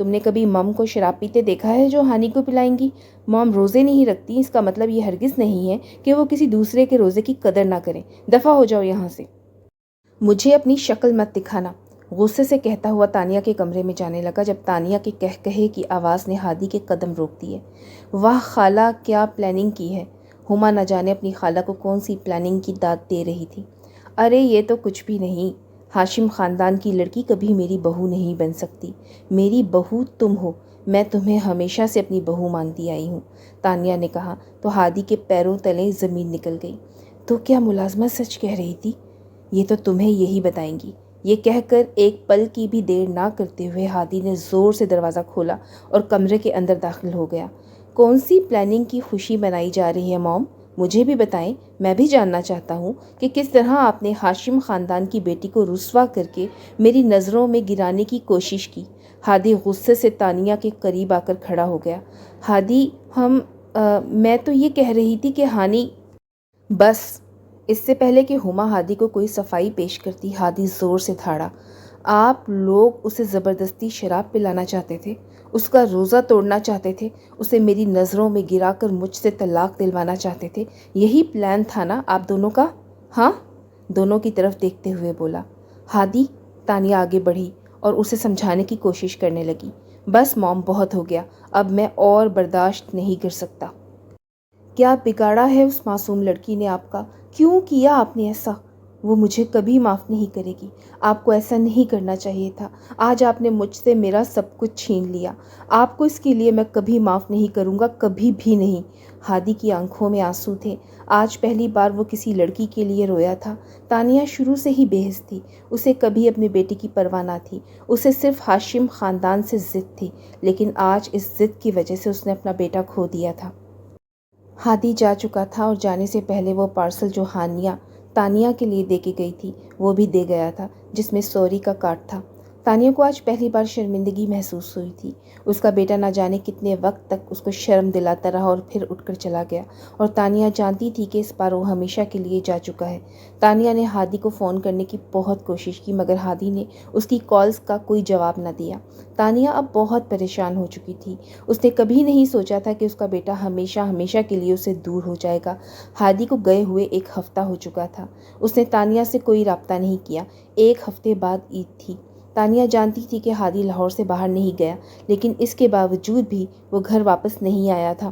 تم نے کبھی مم کو شراب پیتے دیکھا ہے جو ہانی کو پلائیں گی؟ مم روزے نہیں رکھتی، اس کا مطلب یہ ہرگز نہیں ہے کہ وہ کسی دوسرے کے روزے کی قدر نہ کریں۔ دفع ہو جاؤ یہاں سے۔ مجھے اپنی شکل مت دکھانا، غصے سے کہتا ہوا تانیہ کے کمرے میں جانے لگا جب تانیہ کے کہے کی آواز نے ہادی کے قدم روک دیے۔ واہ خالہ، کیا پلاننگ کی ہے! ہما نہ جانے اپنی خالہ کو کون سی پلاننگ کی داد دے رہی تھی۔ ارے یہ تو کچھ بھی نہیں، ہاشم خاندان کی لڑکی کبھی میری بہو نہیں بن سکتی۔ میری بہو تم ہو، میں تمہیں ہمیشہ سے اپنی بہو مانتی آئی ہوں، تانیہ نے کہا تو ہادی کے پیروں تلے زمین نکل گئی۔ تو کیا ملازمہ سچ کہہ رہی تھی؟ یہ تو تمہیں یہی بتائیں گی۔ یہ کہہ کر ایک پل کی بھی دیر نہ کرتے ہوئے ہادی نے زور سے دروازہ کھولا اور کمرے کے اندر داخل ہو گیا۔ کون سی پلاننگ کی خوشی منائی جا رہی ہے موم؟ مجھے بھی بتائیں، میں بھی جاننا چاہتا ہوں کہ کس طرح آپ نے ہاشم خاندان کی بیٹی کو رسوا کر کے میری نظروں میں گرانے کی کوشش کی۔ ہادی غصے سے تانیہ کے قریب آ کر کھڑا ہو گیا۔ ہادی میں تو یہ کہہ رہی تھی کہ ہانی… بس۔ اس سے پہلے کہ ہما ہادی کو کوئی صفائی پیش کرتی، ہادی زور سے دھاڑا۔ آپ لوگ اسے زبردستی شراب پلانا چاہتے تھے، اس کا روزہ توڑنا چاہتے تھے، اسے میری نظروں میں گرا کر مجھ سے طلاق دلوانا چاہتے تھے، یہی پلان تھا نا آپ دونوں کا؟ ہاں؟ دونوں کی طرف دیکھتے ہوئے بولا۔ ہادی، تانیہ آگے بڑھی اور اسے سمجھانے کی کوشش کرنے لگی۔ بس موم، بہت ہو گیا، اب میں اور برداشت نہیں کر سکتا۔ کیا بگاڑا ہے اس معصوم لڑکی نے آپ کا؟ کیوں کیا آپ نے ایسا؟ وہ مجھے کبھی معاف نہیں کرے گی۔ آپ کو ایسا نہیں کرنا چاہیے تھا۔ آج آپ نے مجھ سے میرا سب کچھ چھین لیا۔ آپ کو اس کے لیے میں کبھی معاف نہیں کروں گا، کبھی بھی نہیں۔ ہادی کی آنکھوں میں آنسو تھے۔ آج پہلی بار وہ کسی لڑکی کے لیے رویا تھا۔ تانیہ شروع سے ہی بے حس تھی، اسے کبھی اپنے بیٹے کی پرواہ نہ تھی، اسے صرف ہاشم خاندان سے ضد تھی، لیکن آج اس ضد کی وجہ سے اس نے اپنا بیٹا کھو دیا تھا۔ ہادی جا چکا تھا اور جانے سے پہلے وہ پارسل جو ہانیہ تانیہ کے لیے دے کے گئی تھی وہ بھی دے گیا تھا، جس میں سوری کا کارڈ تھا۔ تانیہ کو آج پہلی بار شرمندگی محسوس ہوئی تھی۔ اس کا بیٹا نہ جانے کتنے وقت تک اس کو شرم دلاتا رہا اور پھر اٹھ کر چلا گیا، اور تانیہ جانتی تھی کہ اس بار وہ ہمیشہ کے لیے جا چکا ہے۔ تانیہ نے ہادی کو فون کرنے کی بہت کوشش کی مگر ہادی نے اس کی کالز کا کوئی جواب نہ دیا۔ تانیہ اب بہت پریشان ہو چکی تھی۔ اس نے کبھی نہیں سوچا تھا کہ اس کا بیٹا ہمیشہ ہمیشہ کے لیے اسے دور ہو جائے گا۔ ہادی کو گئے ہوئے 1 ہفتہ ہو چکا تھا۔ اس نے تانیہ سے کوئی رابطہ نہیں کیا۔ 1 ہفتے بعد عید تھی۔ تانیہ جانتی تھی کہ ہادی لاہور سے باہر نہیں گیا، لیکن اس کے باوجود بھی وہ گھر واپس نہیں آیا تھا۔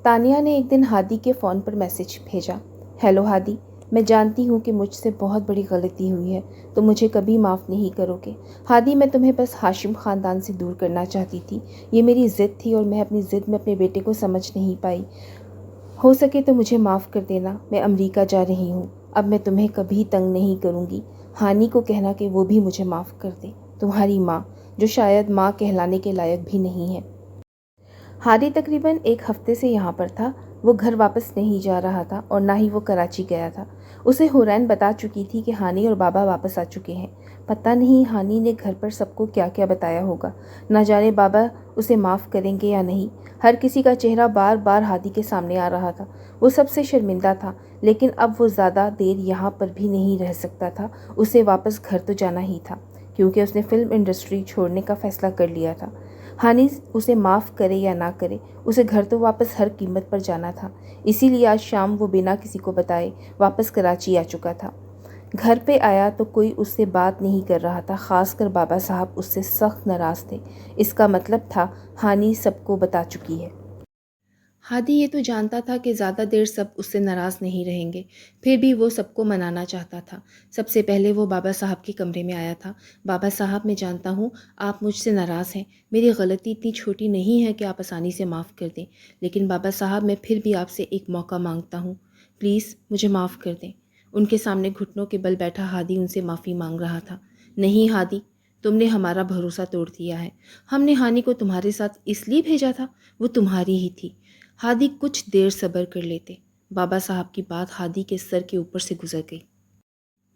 تانیہ نے ایک دن ہادی کے فون پر میسج بھیجا۔ ہیلو ہادی، میں جانتی ہوں کہ مجھ سے بہت بڑی غلطی ہوئی ہے، تم مجھے کبھی معاف نہیں کرو گے۔ ہادی، میں تمہیں بس ہاشم خاندان سے دور کرنا چاہتی تھی، یہ میری ضد تھی اور میں اپنی ضد میں اپنے بیٹے کو سمجھ نہیں پائی۔ ہو سکے تو مجھے معاف کر دینا، میں امریکہ جا رہی ہوں، اب میں تمہیں کبھی تنگ نہیں کروں گی۔ ہانی کو کہنا کہ وہ بھی مجھے معاف کر دے، تمہاری ماں، جو شاید ماں کہلانے کے لائق بھی نہیں ہے۔ ہادی تقریباً 1 ہفتے سے یہاں پر تھا۔ وہ گھر واپس نہیں جا رہا تھا اور نہ ہی وہ کراچی گیا تھا۔ اسے حورین بتا چکی تھی کہ ہانی اور بابا واپس آ چکے ہیں۔ پتہ نہیں ہانی نے گھر پر سب کو کیا کیا بتایا ہوگا، نہ جانے بابا اسے معاف کریں گے یا نہیں۔ ہر کسی کا چہرہ بار بار ہادی کے سامنے آ رہا تھا۔ وہ سب سے شرمندہ تھا، لیکن اب وہ زیادہ دیر یہاں پر بھی نہیں رہ سکتا تھا۔ اسے واپس گھر تو جانا ہی تھا، کیونکہ اس نے فلم انڈسٹری چھوڑنے کا فیصلہ کر لیا تھا۔ ہانی اسے معاف کرے یا نہ کرے، اسے گھر تو واپس ہر قیمت پر جانا تھا۔ اسی لیے آج شام وہ بنا کسی کو بتائے واپس کراچی آ چکا تھا۔ گھر پہ آیا تو کوئی اس سے بات نہیں کر رہا تھا، خاص کر بابا صاحب اس سے سخت ناراض تھے۔ اس کا مطلب تھا ہانی سب کو بتا چکی ہے۔ ہادی یہ تو جانتا تھا کہ زیادہ دیر سب اس سے ناراض نہیں رہیں گے، پھر بھی وہ سب کو منانا چاہتا تھا۔ سب سے پہلے وہ بابا صاحب کے کمرے میں آیا تھا۔ بابا صاحب، میں جانتا ہوں آپ مجھ سے ناراض ہیں، میری غلطی اتنی چھوٹی نہیں ہے کہ آپ آسانی سے معاف کر دیں، لیکن بابا صاحب میں پھر بھی آپ سے ایک موقع مانگتا ہوں، پلیز مجھے معاف کر دیں۔ ان کے سامنے گھٹنوں کے بل بیٹھا ہادی ان سے معافی مانگ رہا تھا۔ نہیں ہادی، تم نے ہمارا بھروسہ توڑ دیا ہے۔ ہم نے ہانی کو تمہارے ساتھ اس لیے بھیجا تھا، وہ تمہاری ہی تھی۔ ہادی کچھ دیر صبر کر لیتے۔ بابا صاحب کی بات ہادی کے سر کے اوپر سے گزر گئی۔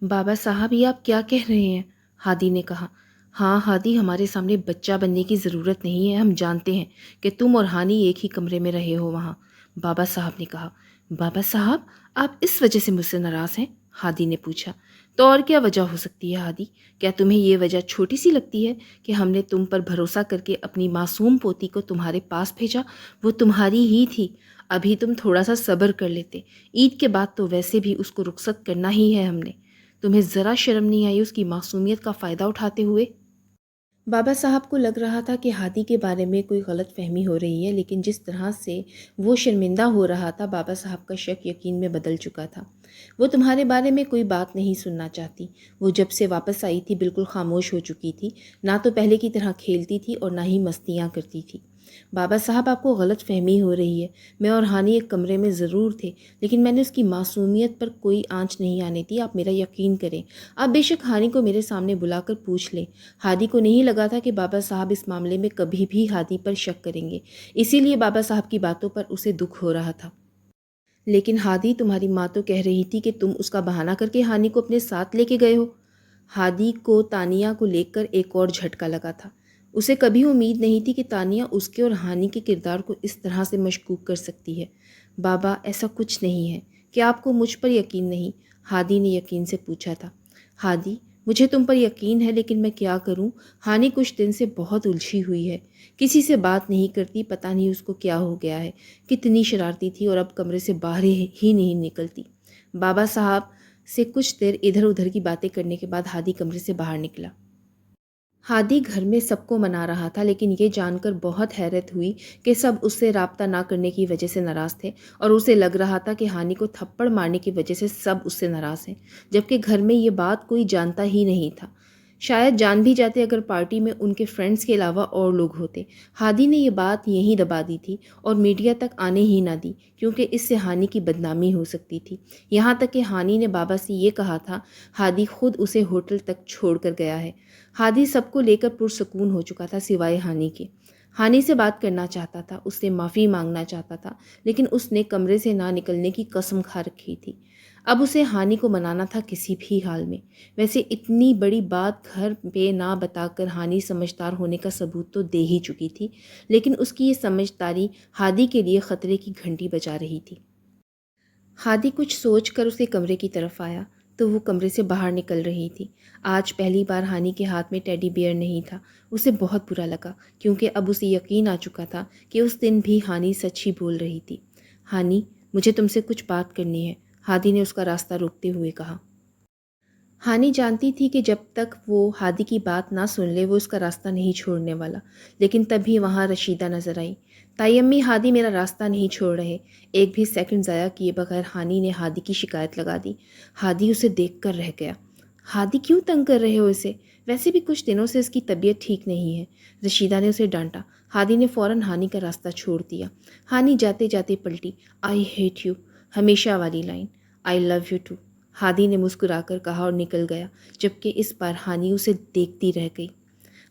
بابا صاحب، یہ آپ کیا کہہ رہے ہیں؟ ہادی نے کہا۔ ہاں ہادی، ہمارے سامنے بچہ بننے کی ضرورت نہیں ہے، ہم جانتے ہیں کہ تم اور ہانی ایک ہی کمرے میں رہے ہو وہاں، بابا صاحب نے کہا۔ بابا صاحب، آپ اس وجہ سے مجھ سے ناراض ہیں؟ ہادی نے پوچھا۔ تو اور کیا وجہ ہو سکتی ہے ہادی؟ کیا تمہیں یہ وجہ چھوٹی سی لگتی ہے کہ ہم نے تم پر بھروسہ کر کے اپنی معصوم پوتی کو تمہارے پاس بھیجا؟ وہ تمہاری ہی تھی، ابھی تم تھوڑا سا صبر کر لیتے، عید کے بعد تو ویسے بھی اس کو رخصت کرنا ہی ہے ہم نے۔ تمہیں ذرا شرم نہیں آئی اس کی معصومیت کا فائدہ اٹھاتے ہوئے؟ بابا صاحب کو لگ رہا تھا کہ ہادی کے بارے میں کوئی غلط فہمی ہو رہی ہے، لیکن جس طرح سے وہ شرمندہ ہو رہا تھا بابا صاحب کا شک یقین میں بدل چکا تھا۔ وہ تمہارے بارے میں کوئی بات نہیں سننا چاہتی۔ وہ جب سے واپس آئی تھی بالکل خاموش ہو چکی تھی، نہ تو پہلے کی طرح کھیلتی تھی اور نہ ہی مستیاں کرتی تھی۔ بابا صاحب آپ کو غلط فہمی ہو رہی ہے، میں اور ہانی ایک کمرے میں ضرور تھے، لیکن میں نے اس کی معصومیت پر کوئی آنچ نہیں آنے دی، آپ میرا یقین کریں۔ آپ بے شک ہانی کو میرے سامنے بلا کر پوچھ لیں۔ ہادی کو نہیں لگا تھا کہ بابا صاحب اس معاملے میں کبھی بھی ہادی پر شک کریں گے، اسی لیے بابا صاحب کی باتوں پر اسے دکھ ہو رہا تھا۔ لیکن ہادی، تمہاری ماں تو کہہ رہی تھی کہ تم اس کا بہانہ کر کے ہانی کو اپنے ساتھ لے کے گئے ہو۔ ہادی کو تانیہ کو لے کر ایک اور جھٹکا لگا تھا۔ اسے کبھی امید نہیں تھی کہ تانیہ اس کے اور ہانی کے کردار کو اس طرح سے مشکوک کر سکتی ہے۔ بابا، ایسا کچھ نہیں ہے۔ کیا آپ کو مجھ پر یقین نہیں؟ ہادی نے یقین سے پوچھا تھا۔ ہادی، مجھے تم پر یقین ہے، لیکن میں کیا کروں؟ ہانی کچھ دن سے بہت الجھی ہوئی ہے، کسی سے بات نہیں کرتی، پتہ نہیں اس کو کیا ہو گیا ہے۔ کتنی شرارتی تھی اور اب کمرے سے باہر ہی نہیں نکلتی۔ بابا صاحب سے کچھ دیر ادھر ادھر کی باتیں کرنے کے بعد ہادی کمرے سے باہر نکلا۔ ہادی گھر میں سب کو منا رہا تھا، لیکن یہ جان کر بہت حیرت ہوئی کہ سب اس سے رابطہ نہ کرنے کی وجہ سے ناراض تھے، اور اسے لگ رہا تھا کہ ہانی کو تھپڑ مارنے کی وجہ سے سب اس سے ناراض ہیں، جبکہ گھر میں یہ بات کوئی جانتا ہی نہیں تھا۔ شاید جان بھی جاتے اگر پارٹی میں ان کے فرینڈز کے علاوہ اور لوگ ہوتے۔ ہادی نے یہ بات یہیں دبا دی تھی اور میڈیا تک آنے ہی نہ دی، کیونکہ اس سے ہانی کی بدنامی ہو سکتی تھی۔ یہاں تک کہ ہانی نے بابا سے یہ کہا تھا، ہادی خود اسے ہوٹل تک چھوڑ کر گیا ہے۔ ہادی سب کو لے کر پرسکون ہو چکا تھا سوائے ہانی کے۔ ہانی سے بات کرنا چاہتا تھا، اس سے معافی مانگنا چاہتا تھا، لیکن اس نے کمرے سے نہ نکلنے کی قسم کھا رکھی تھی۔ اب اسے ہانی کو منانا تھا کسی بھی حال میں۔ ویسے اتنی بڑی بات گھر پہ نہ بتا کر ہانی سمجھدار ہونے کا ثبوت تو دے ہی چکی تھی، لیکن اس کی یہ سمجھداری ہادی کے لیے خطرے کی گھنٹی بجا رہی تھی۔ ہادی کچھ سوچ کر اسے کمرے کی طرف آیا تو وہ کمرے سے باہر نکل رہی تھی۔ آج پہلی بار ہانی کے ہاتھ میں ٹیڈی بیئر نہیں تھا۔ اسے بہت برا لگا، کیونکہ اب اسے یقین آ چکا تھا کہ اس دن بھی ہانی سچ ہی بول رہی تھی۔ ہانی، مجھے تم سے کچھ بات کرنی ہے، ہادی نے اس کا راستہ روکتے ہوئے کہا۔ ہانی جانتی تھی کہ جب تک وہ ہادی کی بات نہ سن لے وہ اس کا راستہ نہیں چھوڑنے والا، لیکن تبھی وہاں رشیدہ نظر آئی۔ تائی امی، ہادی میرا راستہ نہیں چھوڑ رہے۔ ایک بھی سیکنڈ ضائع کیے بغیر ہانی نے ہادی کی شکایت لگا دی۔ ہادی اسے دیکھ کر رہ گیا۔ ہادی، کیوں تنگ کر رہے ہو اسے؟ ویسے بھی کچھ دنوں سے اس کی طبیعت ٹھیک نہیں ہے، رشیدہ نے اسے ڈانٹا۔ ہادی نے فوراً ہانی کا راستہ چھوڑ دیا۔ ہانی جاتے جاتے پلٹی، آئی ہیٹ یو، ہمیشہ والی line, I love you too, Hadi نے مسکرا کر کہا اور نکل گیا، جبکہ اس بار ہانی اسے دیکھتی رہ گئی۔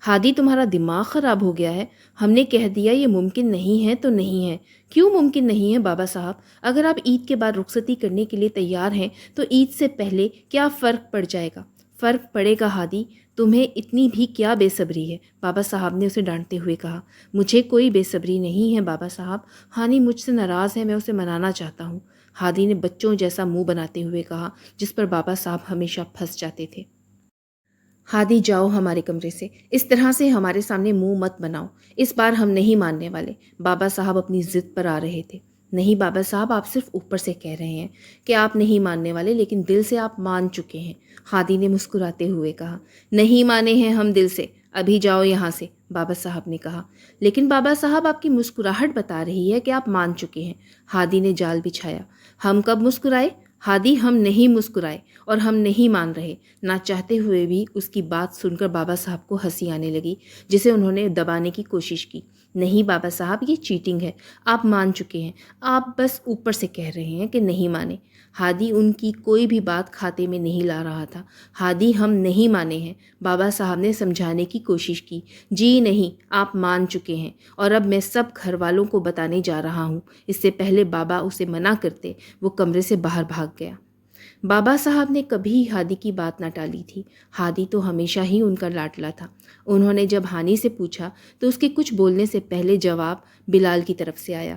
ہادی، تمہارا دماغ خراب ہو گیا ہے؟ ہم نے کہہ دیا یہ ممکن نہیں ہے تو نہیں ہے۔ کیوں ممکن نہیں ہے بابا صاحب؟ اگر آپ عید کے بعد رخصتی کرنے کے لیے تیار ہیں تو عید سے پہلے کیا فرق پڑ جائے گا؟ فرق پڑے گا ہادی، تمہیں اتنی بھی کیا بے صبری ہے؟ بابا صاحب نے اسے ڈانٹتے ہوئے کہا۔ مجھے کوئی بے صبری نہیں ہے بابا صاحب، ہانی مجھ سے ناراض ہے، میں اسے منانا چاہتا ہوں، ہادی نے بچوں جیسا منہ بناتے ہوئے کہا، جس پر بابا صاحب ہمیشہ پھنس جاتے تھے۔ ہادی، جاؤ ہمارے کمرے سے، اس طرح سے ہمارے سامنے منہ مت بناؤ، اس بار ہم نہیں ماننے والے۔ بابا صاحب اپنی ضد پر آ رہے تھے۔ نہیں بابا صاحب، آپ صرف اوپر سے کہہ رہے ہیں کہ آپ نہیں ماننے والے، لیکن دل سے آپ مان چکے ہیں، ہادی نے مسکراتے ہوئے کہا۔ نہیں مانے ہیں ہم دل سے، ابھی جاؤ یہاں سے، بابا صاحب نے کہا۔ لیکن بابا صاحب، آپ کی مسکراہٹ بتا رہی ہے کہ آپ مان چکے ہیں، ہادی نے جال بچھایا۔ ہم کب مسکرائے؟ ہادی، ہم نہیں مسکرائے اور ہم نہیں مان رہے۔ نہ چاہتے ہوئے بھی اس کی بات سن کر بابا صاحب کو ہنسی آنے لگی، جسے انہوں نے دبانے کی کوشش کی۔ نہیں بابا صاحب، یہ چیٹنگ ہے، آپ مان چکے ہیں، آپ بس اوپر سے کہہ رہے ہیں کہ نہیں مانے۔ ہادی ان کی کوئی بھی بات کھاتے میں نہیں لا رہا تھا۔ ہادی، ہم نہیں مانے ہیں، بابا صاحب نے سمجھانے کی کوشش کی۔ جی نہیں، آپ مان چکے ہیں، اور اب میں سب گھر والوں کو بتانے جا رہا ہوں۔ اس سے پہلے بابا اسے منع کرتے، وہ کمرے سے باہر بھاگ گیا۔ بابا صاحب نے کبھی ہادی کی بات نہ ٹالی تھی۔ ہادی تو ہمیشہ ہی ان کا لاڈلا تھا۔ انہوں نے جب ہانی سے پوچھا تو اس کے کچھ بولنے سے پہلے جواب بلال کی طرف سے آیا۔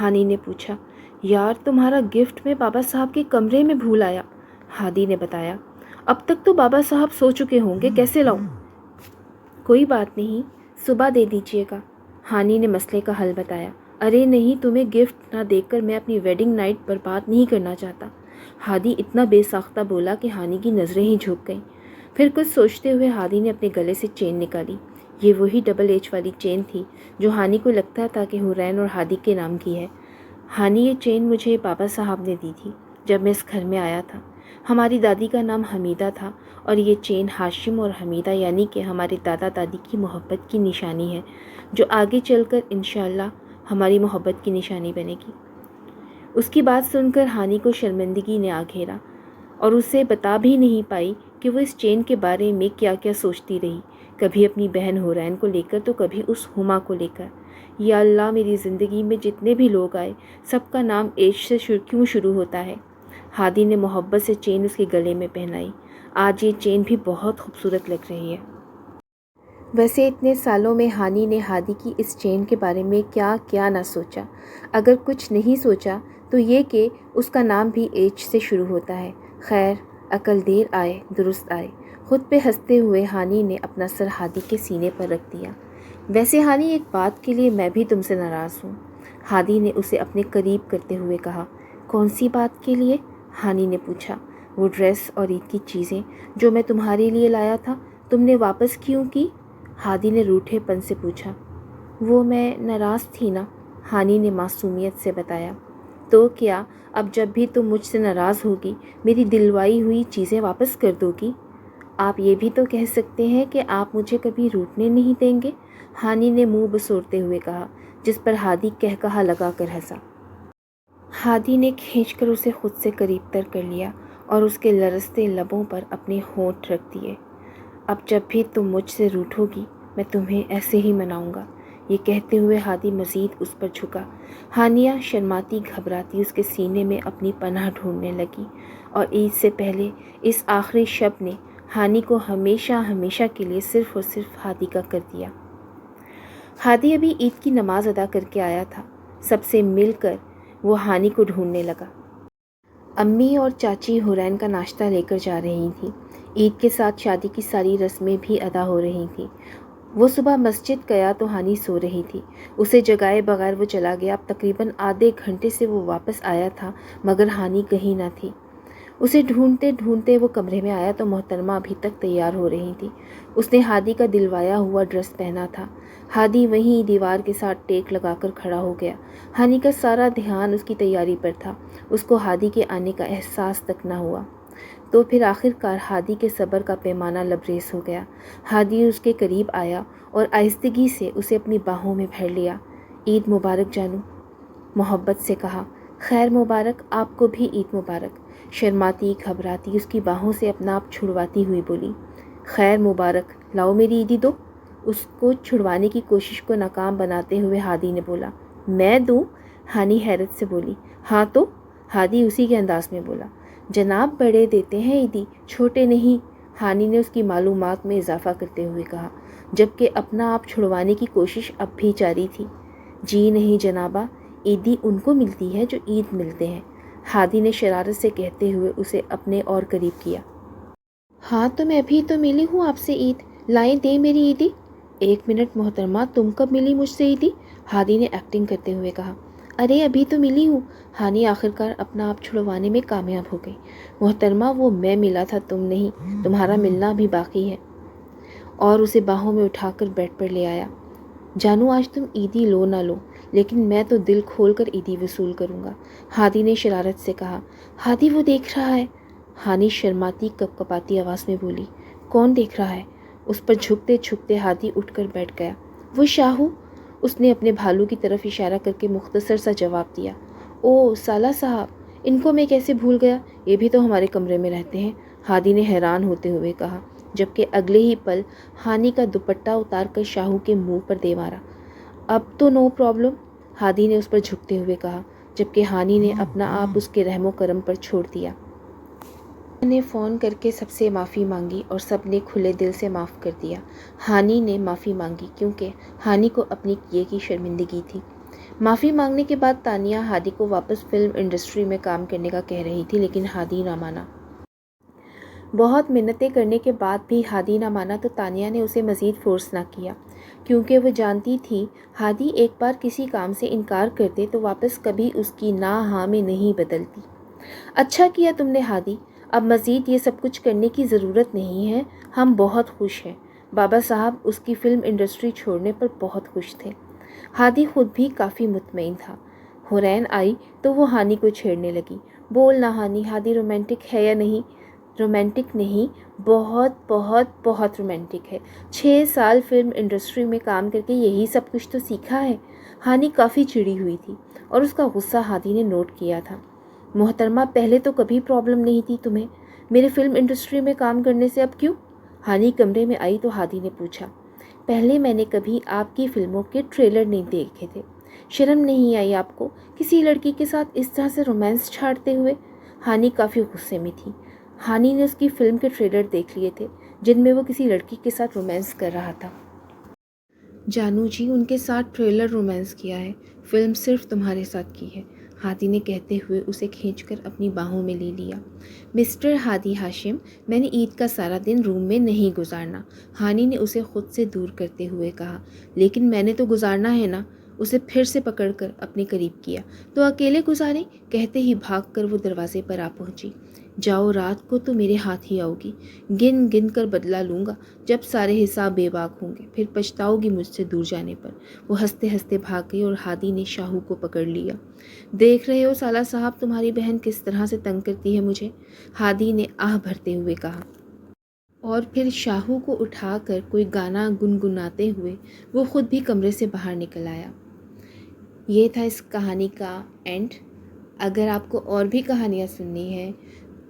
ہانی نے پوچھا۔ یار تمہارا گفٹ میں بابا صاحب کے کمرے میں بھول آیا، ہادی نے بتایا۔ اب تک تو بابا صاحب سو چکے ہوں گے، کیسے لاؤں؟ کوئی بات نہیں، صبح دے دیجیے گا، ہانی نے مسئلے کا حل بتایا۔ ارے نہیں، تمہیں گفٹ نہ دیکھ کر میں اپنی ویڈنگ نائٹ برباد نہیں کرنا چاہتا، ہادی اتنا بے ساختہ بولا کہ ہانی کی نظریں ہی جھک گئیں۔ پھر کچھ سوچتے ہوئے ہادی نے اپنے گلے سے چین نکالی۔ یہ وہی ڈبل ایچ والی چین تھی جو ہانی کو لگتا تھا کہ حورین اور ہادی کے نام کی ہے۔ ہانی، یہ چین مجھے بابا صاحب نے دی تھی جب میں اس گھر میں آیا تھا۔ ہماری دادی کا نام حمیدہ تھا اور یہ چین ہاشم اور حمیدہ یعنی کہ ہمارے دادا دادی کی محبت کی نشانی ہے، جو آگے چل کر انشاءاللہ ہماری محبت کی نشانی بنے گی۔ اس کی بات سن کر ہانی کو شرمندگی نے آ گھیرا اور اسے بتا بھی نہیں پائی کہ وہ اس چین کے بارے میں کیا کیا سوچتی رہی، کبھی اپنی بہن حورین کو لے کر تو کبھی اس ہما کو لے کر۔ یا اللہ، میری زندگی میں جتنے بھی لوگ آئے سب کا نام ایش سے کیوں شروع ہوتا ہے؟ ہادی نے محبت سے چین اس کے گلے میں پہنائی۔ آج یہ چین بھی بہت خوبصورت لگ رہی ہے۔ ویسے اتنے سالوں میں ہانی نے ہادی کی اس چین کے بارے میں کیا کیا نہ سوچا۔ اگر کچھ نہیں سوچا تو یہ کہ اس کا نام بھی ایچ سے شروع ہوتا ہے۔ خیر، عقل دیر آئے درست آئے۔ خود پہ ہنستے ہوئے ہانی نے اپنا سر ہادی کے سینے پر رکھ دیا۔ ویسے ہانی، ایک بات کے لیے میں بھی تم سے ناراض ہوں، ہادی نے اسے اپنے قریب کرتے ہوئے کہا۔ کون سی بات کے لیے؟ ہانی نے پوچھا۔ وہ ڈریس اور عید کی چیزیں جو میں تمہارے لیے لایا تھا، تم نے واپس کیوں کی؟ ہادی نے روٹھے پن سے پوچھا۔ وہ میں ناراض تھی نا، ہانی نے معصومیت سے بتایا۔ تو کیا اب جب بھی تم مجھ سے ناراض ہوگی میری دلوائی ہوئی چیزیں واپس کر دو گی؟ آپ یہ بھی تو کہہ سکتے ہیں کہ آپ مجھے کبھی روٹنے نہیں دیں گے، ہانی نے منہ بسورتے ہوئے کہا، جس پر ہادی کہا لگا کر ہنسا۔ ہادی نے کھینچ کر اسے خود سے قریب تر کر لیا اور اس کے لرزتے لبوں پر اپنے ہونٹ رکھ دیے۔ اب جب بھی تم مجھ سے روٹھو گی میں تمہیں ایسے ہی مناؤں گا، یہ کہتے ہوئے ہادی مزید اس پر جھکا۔ ہانیہ شرماتی گھبراتی اس کے سینے میں اپنی پناہ ڈھونڈنے لگی، اور عید سے پہلے اس آخری شب نے ہانی کو ہمیشہ ہمیشہ کے لیے صرف اور صرف ہادی کا کر دیا۔ ہادی ابھی عید کی نماز ادا کر کے آیا تھا۔ سب سے مل کر وہ ہانی کو ڈھونڈنے لگا۔ امی اور چاچی حورین کا ناشتہ لے کر جا رہی تھیں۔ عید کے ساتھ شادی کی ساری رسمیں بھی ادا ہو رہی تھیں۔ وہ صبح مسجد گیا تو ہانی سو رہی تھی۔ اسے جگائے بغیر وہ چلا گیا۔ اب تقریباً آدھے گھنٹے سے وہ واپس آیا تھا مگر ہانی کہیں نہ تھی۔ اسے ڈھونڈتے ڈھونڈتے وہ کمرے میں آیا تو محترمہ ابھی تک تیار ہو رہی تھی۔ اس نے ہادی کا دلوایا ہوا ڈریس پہنا تھا۔ ہادی وہیں دیوار کے ساتھ ٹیک لگا کر کھڑا ہو گیا۔ ہانی کا سارا دھیان اس کی تیاری پر تھا۔ اس کو ہادی کے آنے کا احساس تک نہ ہوا۔ تو پھر آخر کار ہادی کے صبر کا پیمانہ لبریز ہو گیا۔ ہادی اس کے قریب آیا اور آہستگی سے اسے اپنی باہوں میں بھر لیا۔ عید مبارک جانو، محبت سے کہا۔ خیر مبارک، آپ کو بھی عید مبارک، شرماتی گھبراتی اس کی باہوں سے اپنا آپ چھڑواتی ہوئی بولی۔ خیر مبارک، لاؤ میری عیدی دو، اس کو چھڑوانے کی کوشش کو ناکام بناتے ہوئے ہادی نے بولا۔ میں دوں؟ ہانی حیرت سے بولی۔ ہاں تو، ہادی اسی کے انداز میں بولا۔ جناب بڑے دیتے ہیں عیدی، چھوٹے نہیں، ہانی نے اس کی معلومات میں اضافہ کرتے ہوئے کہا، جبکہ اپنا آپ چھڑوانے کی کوشش اب بھی جاری تھی۔ جی نہیں جنابہ، عیدی ان کو ملتی ہے جو عید ملتے ہیں، ہادی نے شرارت سے کہتے ہوئے اسے اپنے اور قریب کیا۔ ہاں تو میں بھی تو ملی ہوں آپ سے عید، لائیں دیں میری عیدی۔ ایک منٹ محترمہ، تم کب ملی مجھ سے عیدی؟ ہادی نے ایکٹنگ کرتے ہوئے کہا۔ ارے ابھی تو ملی ہوں، ہانی آخرکار اپنا آپ چھڑوانے میں کامیاب ہو گئی۔ محترمہ، وہ میں ملا تھا، تم نہیں، تمہارا ملنا بھی باقی ہے، اور اسے باہوں میں اٹھا کر بیڈ پر لے آیا۔ جانو آج تم عیدی لو نہ لو لیکن میں تو دل کھول کر عیدی وصول کروں گا، ہادی نے شرارت سے کہا۔ ہادی وہ دیکھ رہا ہے، ہانی شرماتی کپکپاتی آواز میں بولی۔ کون دیکھ رہا ہے؟ اس پر جھکتے جھکتے ہادی اٹھ کر بیٹھ گیا۔ وہ شاہو، اس نے اپنے بھالو کی طرف اشارہ کر کے مختصر سا جواب دیا۔ او سالہ صاحب، ان کو میں کیسے بھول گیا، یہ بھی تو ہمارے کمرے میں رہتے ہیں، ہادی نے حیران ہوتے ہوئے کہا، جبکہ اگلے ہی پل ہانی کا دوپٹہ اتار کر شاہو کے منہ پر دے مارا۔ اب تو نو پرابلم، ہادی نے اس پر جھکتے ہوئے کہا، جبکہ ہانی نے اپنا آپ اس کے رحم و کرم پر چھوڑ دیا۔ میں نے فون کر کے سب سے معافی مانگی اور سب نے کھلے دل سے معاف کر دیا۔ ہانی نے معافی مانگی کیونکہ ہانی کو اپنی کیے کی شرمندگی تھی۔ معافی مانگنے کے بعد تانیہ ہادی کو واپس فلم انڈسٹری میں کام کرنے کا کہہ رہی تھی، لیکن ہادی نہ مانا۔ بہت منتیں کرنے کے بعد بھی ہادی نہ مانا تو تانیہ نے اسے مزید فورس نہ کیا، کیونکہ وہ جانتی تھی ہادی ایک بار کسی کام سے انکار کرتے تو واپس کبھی اس کی نہ ہاں میں نہیں بدلتی۔ اچھا کیا تم نے ہادی، اب مزید یہ سب کچھ کرنے کی ضرورت نہیں ہے، ہم بہت خوش ہیں۔ بابا صاحب اس کی فلم انڈسٹری چھوڑنے پر بہت خوش تھے۔ ہادی خود بھی کافی مطمئن تھا۔ حورین آئی تو وہ ہانی کو چھیڑنے لگی۔ بول نہ ہانی، ہادی رومانٹک ہے یا نہیں؟ رومانٹک نہیں، بہت بہت بہت رومانٹک ہے۔ 6 سال فلم انڈسٹری میں کام کر کے یہی سب کچھ تو سیکھا ہے۔ ہانی کافی چڑی ہوئی تھی اور اس کا غصہ ہادی نے نوٹ کیا تھا۔ محترمہ، پہلے تو کبھی پرابلم نہیں تھی تمہیں میرے فلم انڈسٹری میں کام کرنے سے، اب کیوں؟ ہانی کمرے میں آئی تو ہادی نے پوچھا۔ پہلے میں نے کبھی آپ کی فلموں کے ٹریلر نہیں دیکھے تھے، شرم نہیں آئی آپ کو کسی لڑکی کے ساتھ اس طرح سے رومانس چھاڑتے ہوئے؟ ہانی کافی غصے میں تھی۔ ہانی نے اس کی فلم کے ٹریلر دیکھ لیے تھے جن میں وہ کسی لڑکی کے ساتھ رومانس کر رہا تھا۔ جانو جی، ان کے ساتھ ٹریلر رومانس کیا ہے، فلم صرف تمہارے ساتھ کی ہے، ہادی نے کہتے ہوئے اسے کھینچ کر اپنی باہوں میں لے لیا۔ مسٹر ہادی ہاشم، میں نے عید کا سارا دن روم میں نہیں گزارنا، ہانی نے اسے خود سے دور کرتے ہوئے کہا۔ لیکن میں نے تو گزارنا ہے نا، اسے پھر سے پکڑ کر اپنے قریب کیا۔ تو اکیلے گزاریں، کہتے ہی بھاگ کر وہ دروازے پر آ پہنچی۔ جاؤ، رات کو تو میرے ہاتھ ہی آؤ گی، گن گن کر بدلہ لوں گا، جب سارے حساب بے باک ہوں گے، پھر پچھتاؤ گی مجھ سے دور جانے پر۔ وہ ہنستے ہنستے بھاگ گئی اور ہادی نے شاہو کو پکڑ لیا۔ دیکھ رہے ہو سالہ صاحب، تمہاری بہن کس طرح سے تنگ کرتی ہے مجھے، ہادی نے آہ بھرتے ہوئے کہا۔ اور پھر شاہو کو اٹھا کر کوئی گانا گنگناتے ہوئے وہ خود بھی کمرے سے باہر نکل آیا۔ یہ تھا اس کہانی کا اینڈ۔ اگر آپ کو اور بھی کہانیاں سننی ہیں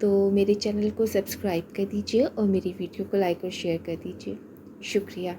تو میرے چینل کو سبسکرائب کر دیجیے اور میری ویڈیو کو لائک اور شیئر کر دیجیے۔ شکریہ۔